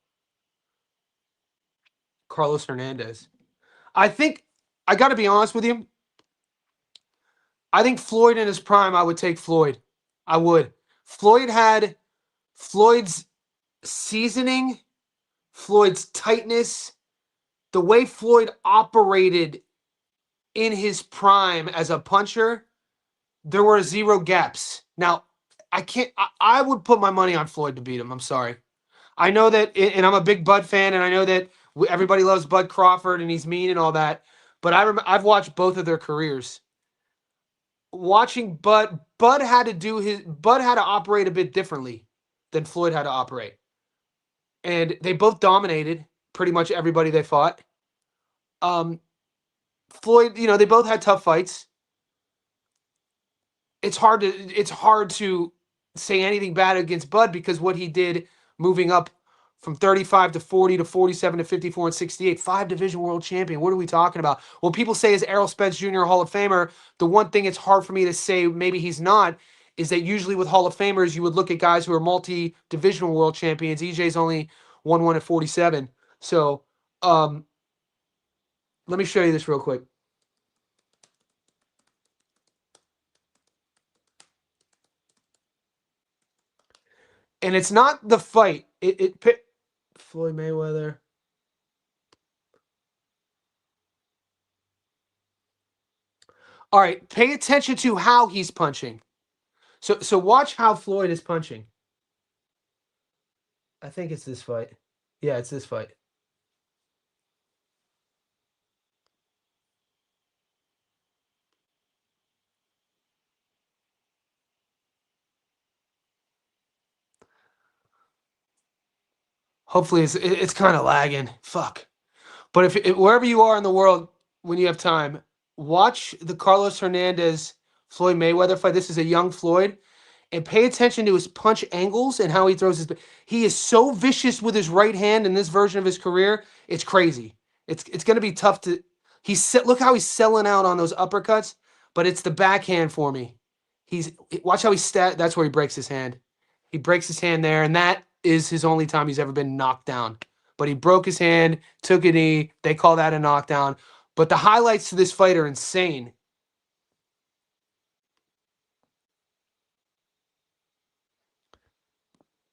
Carlos Hernandez. I think, I got to be honest with you. I think Floyd in his prime, I would take Floyd. I would. Floyd had Floyd's seasoning, Floyd's tightness, the way Floyd operated in his prime as a puncher, there were zero gaps. Now, I can't. I would put my money on Floyd to beat him. I'm sorry. I know that, and I'm a big Bud fan, and I know that everybody loves Bud Crawford, and he's mean and all that. But I've watched both of their careers. Watching Bud had to operate a bit differently than Floyd had to operate, and they both dominated pretty much everybody they fought. Floyd, they both had tough fights. It's hard to say anything bad against Bud because what he did moving up from 35 to 40 to 47 to 54 and 68, 5 division world champion. What are we talking about? When people say is Errol Spence Jr. a Hall of Famer, the one thing it's hard for me to say maybe he's not is that usually with Hall of Famers, you would look at guys who are multi-divisional world champions. EJ's only won one at 47. So let me show you this real quick. And it's not the fight. Floyd Mayweather. All right, pay attention to how he's punching. So watch how Floyd is punching. I think it's this fight. Yeah, it's this fight. Hopefully it's kind of lagging. Fuck. But if wherever you are in the world, when you have time, watch the Carlos Hernandez Floyd Mayweather fight. This is a young Floyd, and pay attention to his punch angles and how he throws his. He is so vicious with his right hand in this version of his career. It's crazy. It's going to be tough to. Look how he's selling out on those uppercuts, but it's the backhand for me. Watch how that's where he breaks his hand. He breaks his hand there, and that is his only time he's ever been knocked down. But he broke his hand, took a knee. They call that a knockdown. But the highlights to this fight are insane.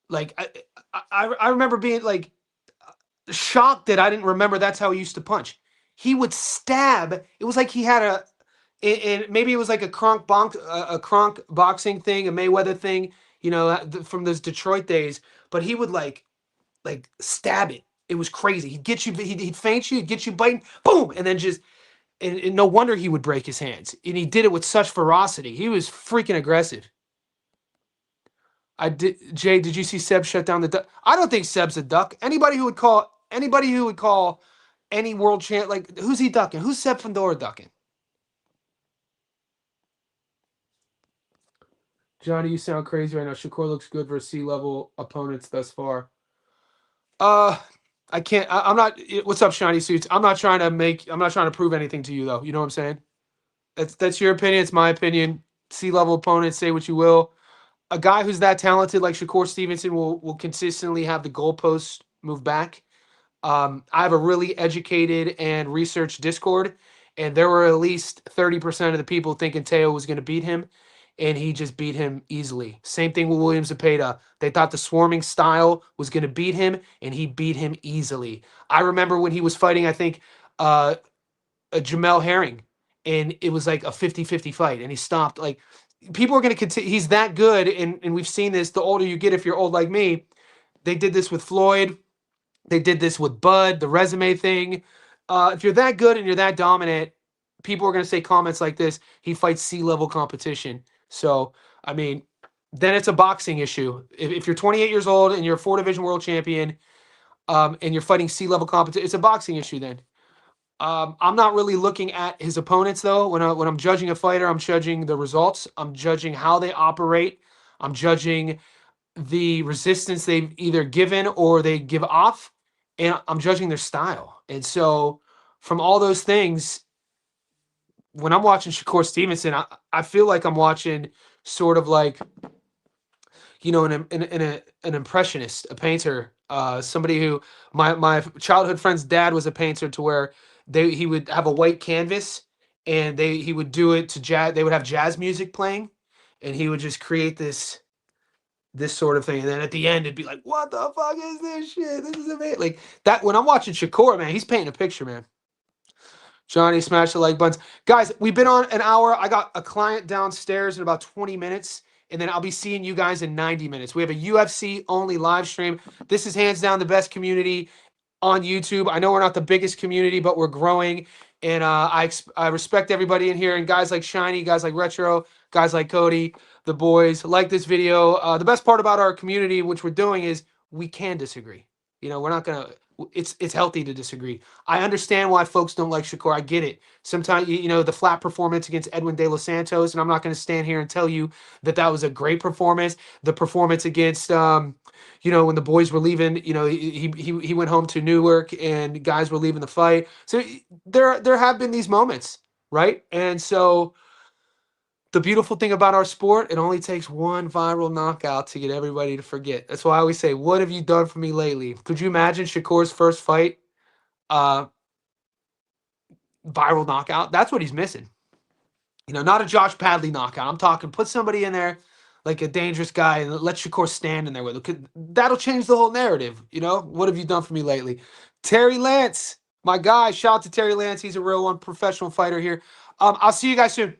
Like I remember being like shocked that I didn't remember that's how he used to punch. He would stab. It was like he had and maybe it was like a Kronk boxing thing, a Mayweather thing, from those Detroit days. But he would like stab it. It was crazy. He'd get you. He'd feint you. He'd get you biting. Boom, and then just and no wonder he would break his hands. And he did it with such ferocity. He was freaking aggressive. I did. Jay, did you see Seb shut down the duck? I don't think Seb's a duck. Anybody who would call any world champ, like, who's he ducking? Who's Seb Fandora ducking? Johnny, you sound crazy right now. Shakur looks good versus sea level opponents thus far. Uh, I can't. I'm not. What's up, shiny suits? I'm not trying to make. I'm not trying to prove anything to you, though. You know what I'm saying? That's your opinion. It's my opinion. Sea level opponents, say what you will. A guy who's that talented like Shakur Stevenson will consistently have the goalposts move back. I have a really educated and researched Discord, and there were at least 30% of the people thinking Teo was going to beat him, and he just beat him easily. Same thing with William Zepeda. They thought the swarming style was going to beat him, and he beat him easily. I remember when he was fighting, I think, a Jamel Herring, and it was like a 50-50 fight, and he stopped. Like, people are going to continue. He's that good, and we've seen this. The older you get, if you're old like me, they did this with Floyd. They did this with Bud, the resume thing. If you're that good and you're that dominant, people are going to say comments like this. He fights C-level competition. So, I mean, then it's a boxing issue. If you're 28 years old and you're a four-division world champion, and you're fighting C-level competition, it's a boxing issue then. I'm not really looking at his opponents though. When I'm judging a fighter, I'm judging the results. I'm judging how they operate. I'm judging the resistance they've either given or they give off, and I'm judging their style. And so, from all those things, when I'm watching Shakur Stevenson, I feel like I'm watching sort of like, an impressionist, a painter, somebody who my childhood friend's dad was a painter, to where he would have a white canvas, and he would do it to jazz. They would have jazz music playing, and he would just create this sort of thing. And then at the end, it'd be like, what the fuck is this shit? This is amazing. Like that, when I'm watching Shakur, man, he's painting a picture, man. Johnny, smash the like buttons. Guys, we've been on an hour. I got a client downstairs in about 20 minutes, and then I'll be seeing you guys in 90 minutes. We have a UFC only live stream. This is hands down the best community on YouTube. I know we're not the biggest community, but we're growing. And I respect everybody in here, and guys like Shiny, guys like Retro, guys like Cody, the boys. Like this video. The best part about our community, which we're doing, is we can disagree. We're not gonna. It's healthy to disagree. I understand why folks don't like Shakur. I get it. Sometimes the flat performance against Edwin De Los Santos, and I'm not going to stand here and tell you that was a great performance. The performance against when the boys were leaving, he went home to Newark and guys were leaving the fight. So there have been these moments, right? And so the beautiful thing about our sport, it only takes one viral knockout to get everybody to forget. That's why I always say, "What have you done for me lately?" Could you imagine Shakur's first fight, uh, viral knockout? That's what he's missing. Not a Josh Padley knockout. I'm talking put somebody in there like a dangerous guy and let Shakur stand in there with him. That'll change the whole narrative. What have you done for me lately? Terry Lance, my guy. Shout out to Terry Lance. He's a real one, professional fighter here. I'll see you guys soon.